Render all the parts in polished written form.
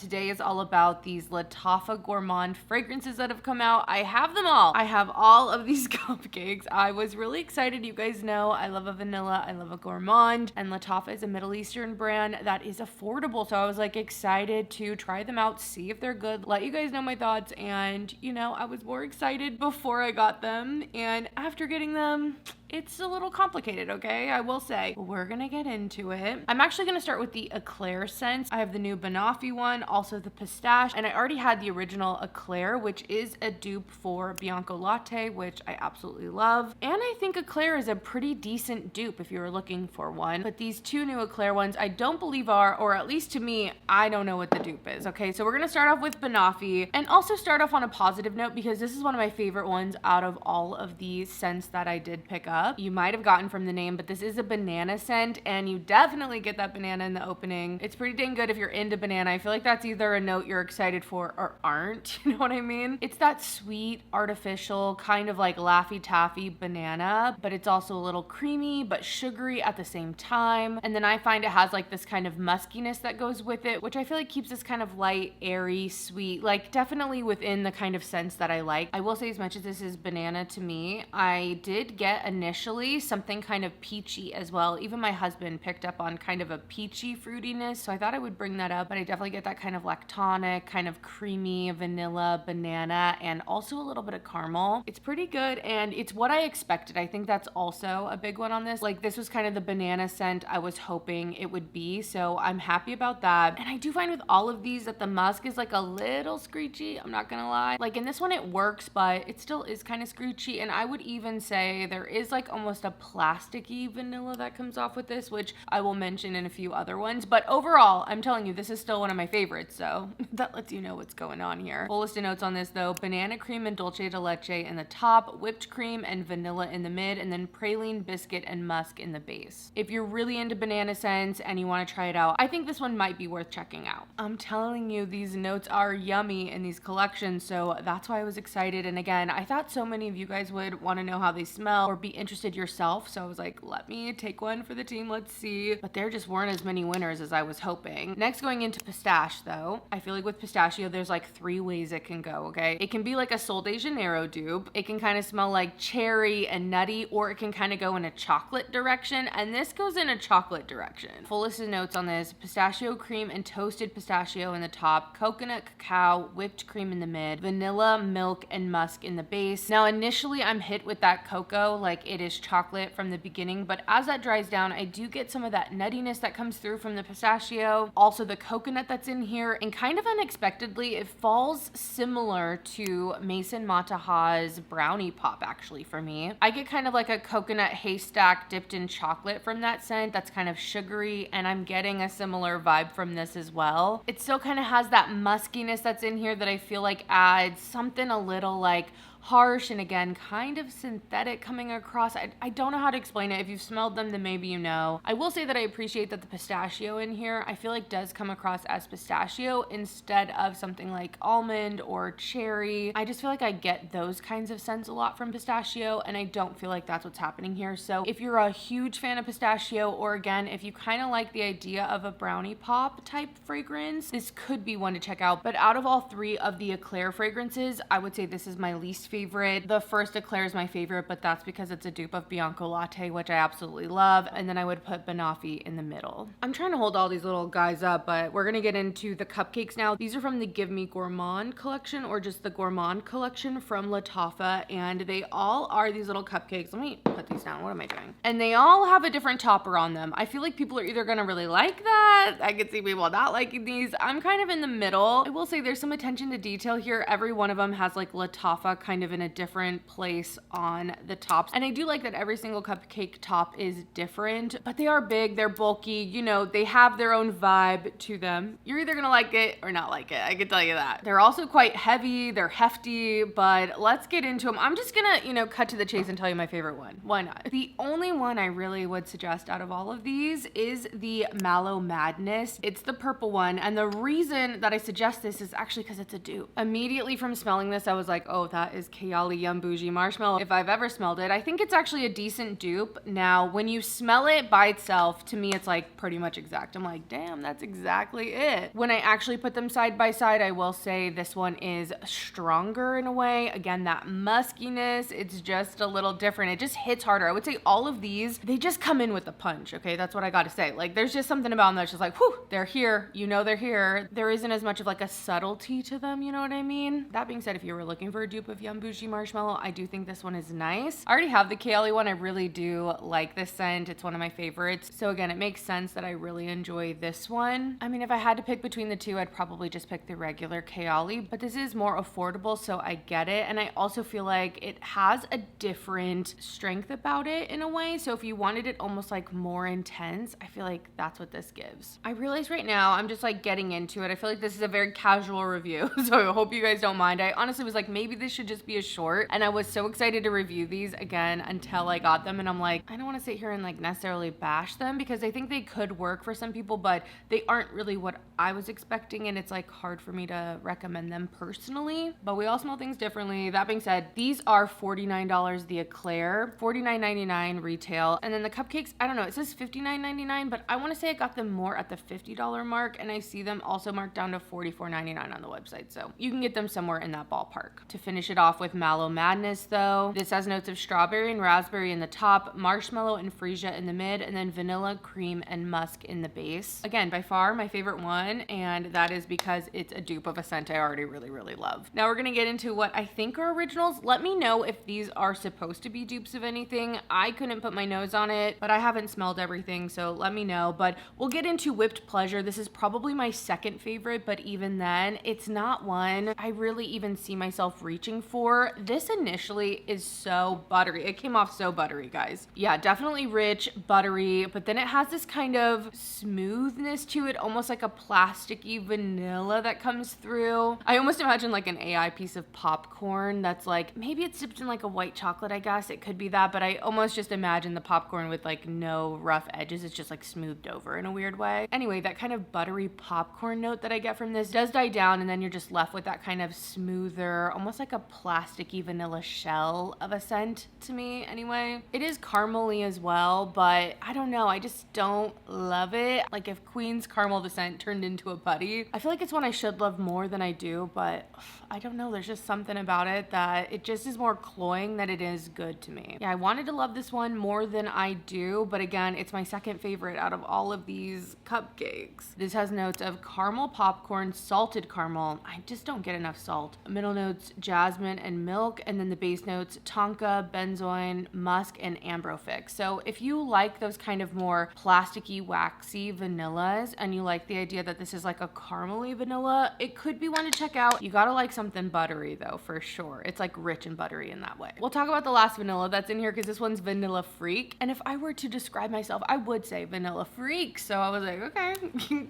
Today is all about these Lattafa Gourmand fragrances that have come out. I have them all. I have all of these cupcakes. I was really excited. You guys know I love a vanilla, I love a gourmand, and Lattafa is a Middle Eastern brand that is affordable. So I was like excited to try them out, see if they're good, let you guys know my thoughts. And you know, I was more excited before I got them. And after getting them, it's a little complicated, okay? I will say. But we're gonna get into it. I'm actually gonna start with the Eclaire scents. I have the new Banoffee one, also the Pistachio, and I already had the original Eclaire, which is a dupe for Bianco Latte, which I absolutely love. And I think Eclaire is a pretty decent dupe if you were looking for one. But these two new Eclaire ones, I don't believe are, or at least to me, I don't know what the dupe is, okay? So we're gonna start off with Banoffee, and also start off on a positive note because this is one of my favorite ones out of all of the scents that I did pick up. You might have gotten from the name, but this is a banana scent, and you definitely get that banana in the opening. It's pretty dang good if you're into banana. I feel like that's either a note you're excited for or aren't, you know what I mean? It's that sweet, artificial, kind of like Laffy Taffy banana, but it's also a little creamy, but sugary at the same time. And then I find it has like this kind of muskiness that goes with it, which I feel like keeps this kind of light, airy, sweet, like definitely within the kind of scents that I like. I will say, as much as this is banana to me, I did get initially something kind of peachy as well. Even my husband picked up on kind of a peachy fruitiness, so I thought I would bring that up, but I definitely get that kind of lactonic, kind of creamy vanilla banana, and also a little bit of caramel. It's pretty good, and it's what I expected. I think that's also a big one on this. Like, this was kind of the banana scent I was hoping it would be, so I'm happy about that. And I do find with all of these that the musk is like a little screechy, I'm not gonna lie. Like in this one it works, but it still is kind of screechy, and I would even say there is like almost a plasticky vanilla that comes off with this, which I will mention in a few other ones. But overall, I'm telling you, this is still one of my favorites, so that lets you know what's going on here. Full list of notes on this though: banana cream and dulce de leche in the top, whipped cream and vanilla in the mid, and then praline, biscuit, and musk in the base. If you're really into banana scents and you want to try it out, I think this one might be worth checking out. I'm telling you, these notes are yummy in these collections, so that's why I was excited. And again, I thought so many of you guys would want to know how they smell or be interested yourself, so I was like, let me take one for the team, let's see. But there just weren't as many winners as I was hoping. Next, going into Pistachio though, I feel like with Pistachio there's like 3 ways it can go, okay? It can be like a Sol de Janeiro dupe, it can kind of smell like cherry and nutty, or it can kind of go in a chocolate direction, and this goes in a chocolate direction. Full list of notes on this: pistachio cream and toasted pistachio in the top, coconut cacao, whipped cream in the mid, vanilla, milk, and musk in the base. Now initially I'm hit with that cocoa, like it is chocolate from the beginning, but as that dries down, I do get some of that nuttiness that comes through from the pistachio, also the coconut that's in here, and kind of unexpectedly, it falls similar to Mason Mataha's brownie pop actually for me. I get kind of like a coconut haystack dipped in chocolate from that scent that's kind of sugary, and I'm getting a similar vibe from this as well. It still kind of has that muskiness that's in here that I feel like adds something a little like harsh and again kind of synthetic coming across. I don't know how to explain it. If you've smelled them, then maybe you know. I will say that I appreciate that the pistachio in here I feel like does come across as pistachio instead of something like almond or cherry. I just feel like I get those kinds of scents a lot from pistachio, and I don't feel like that's what's happening here. So if you're a huge fan of pistachio, or again if you kind of like the idea of a brownie pop type fragrance, this could be one to check out. But out of all 3 of the Eclaire fragrances, I would say this is my least favorite. The first Eclaire is my favorite, but that's because it's a dupe of Bianco Latte, which I absolutely love. And then I would put Banoffee in the middle. I'm trying to hold all these little guys up, but we're gonna get into the cupcakes now. These are from the Give Me Gourmand collection, or just the Gourmand collection from Lattafa, and they all are these little cupcakes. Let me put these down. What am I doing? And they all have a different topper on them. I feel like people are either gonna really like that. I could see people not liking these. I'm kind of in the middle. I will say there's some attention to detail here. Every one of them has like Lattafa kind of in a different place on the tops. And I do like that every single cupcake top is different, but they are big, they're bulky, you know, they have their own vibe to them. You're either gonna like it or not like it, I can tell you that. They're also quite heavy, they're hefty, but let's get into them. I'm just gonna, you know, cut to the chase and tell you my favorite one. Why not? The only one I really would suggest out of all of these is the Mallow Madness. It's the purple one, and the reason that I suggest this is actually because it's a dupe. Immediately from smelling this, I was like, oh, that is Kayali Yum Bougie marshmallow if I've ever smelled it. I think it's actually a decent dupe. Now, when you smell it by itself, to me, it's like pretty much exact. I'm like, damn, that's exactly it. When I actually put them side by side, I will say this one is stronger in a way. Again, that muskiness, it's just a little different. It just hits harder. I would say all of these, they just come in with a punch, okay? That's what I gotta say. Like, there's just something about them that's just like, whew, they're here. You know they're here. There isn't as much of like a subtlety to them, you know what I mean? That being said, if you were looking for a dupe of Yum Bougie marshmallow, I do think this one is nice. I already have the Kayali one. I really do like this scent. It's one of my favorites. So again, it makes sense that I really enjoy this one. I mean, if I had to pick between the two, I'd probably just pick the regular Kayali, but this is more affordable, so I get it. And I also feel like it has a different strength about it in a way. So if you wanted it almost like more intense, I feel like that's what this gives. I realize right now I'm just like getting into it. I feel like this is a very casual review, so I hope you guys don't mind. I honestly was like, maybe this should just be a short, and I was so excited to review these again until I got them, and I'm like, I don't want to sit here and like necessarily bash them because I think they could work for some people, but they aren't really what I was expecting, and it's like hard for me to recommend them personally, but we all smell things differently. That being said, these are $49, the Eclaire, $49.99 retail, and then the cupcakes, I don't know, it says $59.99, but I want to say I got them more at the $50 mark, and I see them also marked down to $44.99 on the website, so you can get them somewhere in that ballpark. To finish it off with Mallow Madness though, this has notes of strawberry and raspberry in the top, marshmallow and freesia in the mid, and then vanilla, cream, and musk in the base. Again, by far my favorite one, and that is because it's a dupe of a scent I already really love. Now we're gonna get into what I think are originals. Let me know if these are supposed to be dupes of anything. I couldn't put my nose on it, but I haven't smelled everything, so let me know. But we'll get into Whipped Pleasure. This is probably my second favorite, but even then, it's not one I really even see myself reaching for. This initially is so buttery. It came off so buttery, guys. Yeah, definitely rich, buttery, but then it has this kind of smoothness to it, almost like a plasticky vanilla that comes through. I almost imagine like an AI piece of popcorn that's like, maybe it's dipped in like a white chocolate, I guess. It could be that, but I almost just imagine the popcorn with like no rough edges. It's just like smoothed over in a weird way. Anyway, that kind of buttery popcorn note that I get from this does die down, and then you're just left with that kind of smoother, almost like a plasticky vanilla shell of a scent to me anyway. It is caramely as well, but I don't know, I just don't love it. Like if Queen's Caramel the scent turned into a putty, I feel like it's one I should love more than I do, but I don't know, there's just something about it that it just is more cloying than it is good to me. Yeah, I wanted to love this one more than I do, but again, it's my second favorite out of all of these cupcakes. This has notes of caramel popcorn, salted caramel. I just don't get enough salt. Middle notes, jasmine and milk, and then the base notes, tonka, benzoin, musk, and ambrofix. So if you like those kind of more plasticky, waxy vanillas, and you like the idea that this is like a caramely vanilla, it could be one to check out. You gotta like something buttery though, for sure. It's like rich and buttery in that way. We'll talk about the last vanilla that's in here because this one's Vanilla Freak. And if I were to describe myself, I would say Vanilla Freak. So I was like, okay,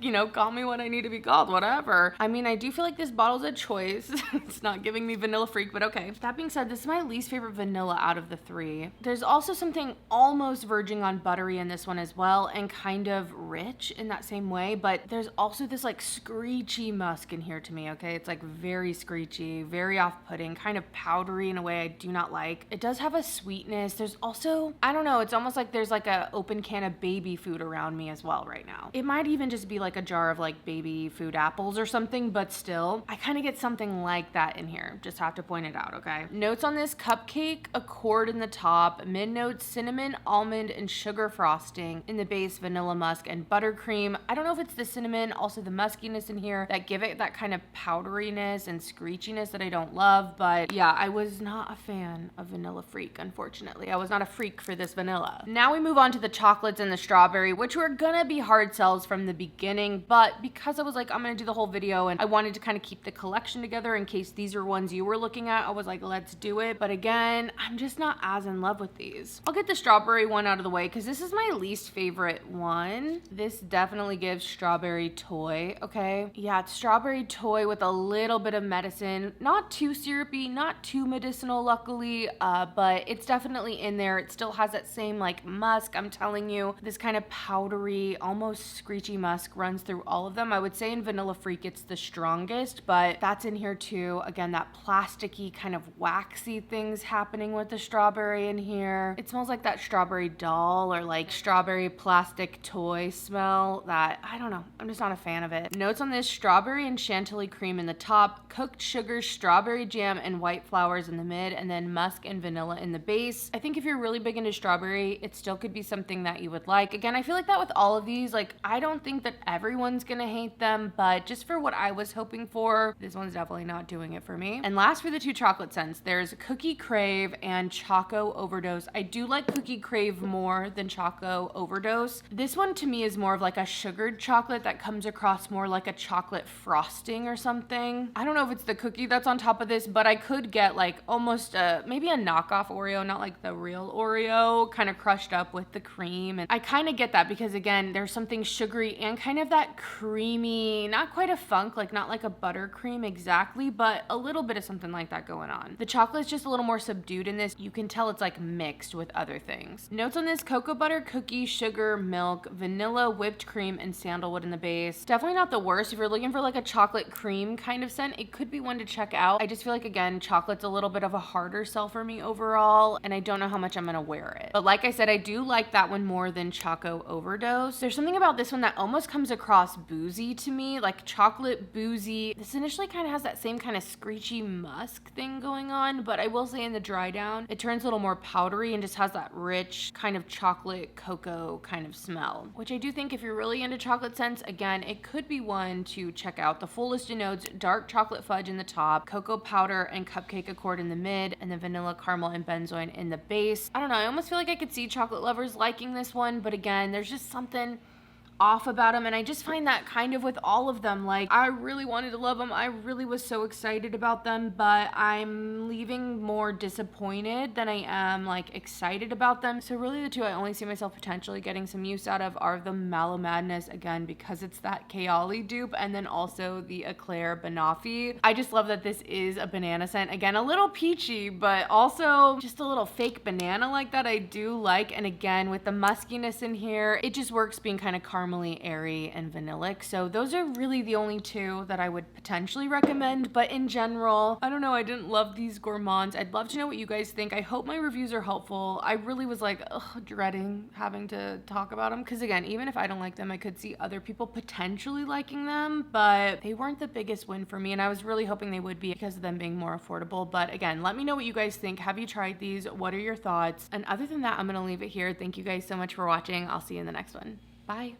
you know, call me what I need to be called, whatever. I mean, I do feel like this bottle's a choice. It's not giving me Vanilla Freak, but okay. That being said, this is my least favorite vanilla out of the three. There's also something almost verging on buttery in this one as well, and kind of rich in that same way, but there's also this like screechy musk in here to me, okay? It's like very screechy, very off-putting, kind of powdery in a way I do not like. It does have a sweetness. There's also, I don't know, it's almost like there's like a open can of baby food around me as well right now. It might even just be like a jar of like baby food apples or something, but still, I kind of get something like that in here. Just have to point it out, okay? Notes on this cupcake, accord in the top, mid notes, cinnamon, almond, and sugar frosting. In the base, vanilla musk and buttercream. I don't know if it's the cinnamon, also the muskiness in here that give it that kind of powderiness and screechiness that I don't love, but yeah, I was not a fan of Vanilla Freak, unfortunately. I was not a freak for this vanilla. Now we move on to the chocolates and the strawberry, which were gonna be hard sells from the beginning, but because I was like, I'm gonna do the whole video and I wanted to kind of keep the collection together in case these are ones you were looking at, I was like, let's do it. But again, I'm just not as in love with these. I'll get the strawberry one out of the way because this is my least favorite one. This definitely gives strawberry toy, okay? Yeah, it's strawberry toy with a little bit of medicine. Not too syrupy, not too medicinal, luckily, but it's definitely in there. It still has that same like musk, I'm telling you. This kind of powdery, almost screechy musk runs through all of them. I would say in Vanilla Freak it's the strongest, but that's in here too. Again, that plasticky sticky kind of waxy things happening with the strawberry in here. It smells like that strawberry doll or like strawberry plastic toy smell that, I don't know, I'm just not a fan of it. Notes on this: strawberry and chantilly cream in the top, cooked sugar, strawberry jam, and white flowers in the mid, and then musk and vanilla in the base. I think if you're really big into strawberry, it still could be something that you would like. Again, I feel like that with all of these, like I don't think that everyone's gonna hate them, but just for what I was hoping for, this one's definitely not doing it for me. And last for the two chocolate scents, there's Cookie Crave and Choco Overdose. I do like Cookie Crave more than Choco Overdose. This one to me is more of like a sugared chocolate that comes across more like a chocolate frosting or something. I don't know if it's the cookie that's on top of this, but I could get like almost maybe a knockoff Oreo, not like the real Oreo, kind of crushed up with the cream. And I kind of get that because again, there's something sugary and kind of that creamy, not quite a funk, like not like a buttercream exactly, but a little bit of something like that going on. The chocolate's just a little more subdued in this. You can tell it's like mixed with other things. Notes on this: cocoa butter, cookie, sugar, milk, vanilla, whipped cream, and sandalwood in the base. Definitely not the worst. If you're looking for like a chocolate cream kind of scent, it could be one to check out. I just feel like, again, chocolate's a little bit of a harder sell for me overall, and I don't know how much I'm gonna wear it. But like I said, I do like that one more than Choco Overdose. There's something about this one that almost comes across boozy to me, like chocolate boozy. This initially kind of has that same kind of screechy musk thing going on, but I will say in the dry down, it turns a little more powdery and just has that rich kind of chocolate cocoa kind of smell, which I do think if you're really into chocolate scents, again, it could be one to check out. The full list of notes: dark chocolate fudge in the top, cocoa powder and cupcake accord in the mid, and then vanilla, caramel, and benzoin in the base. I don't know, I almost feel like I could see chocolate lovers liking this one, but again, there's just something off about them, and I just find that kind of with all of them. Like, I really wanted to love them, I really was so excited about them, but I'm leaving more disappointed than I am like excited about them. So really the two I only see myself potentially getting some use out of are the Mallow Madness, again because it's that Kayali dupe, and then also the Eclaire Banoffee. I just love that this is a banana scent, again a little peachy, but also just a little fake banana like that I do like. And again, with the muskiness in here, it just works being kind of caramely, airy, and vanillic. So those are really the only two that I would potentially recommend, but in general, I don't know, I didn't love these gourmands. I'd love to know what you guys think. I hope my reviews are helpful. I really was like, dreading having to talk about them, because again, even if I don't like them, I could see other people potentially liking them, but they weren't the biggest win for me, and I was really hoping they would be because of them being more affordable. But again, let me know what you guys think. Have you tried these? What are your thoughts? And other than that, I'm gonna leave it here. Thank you guys so much for watching. I'll see you in the next one. Bye.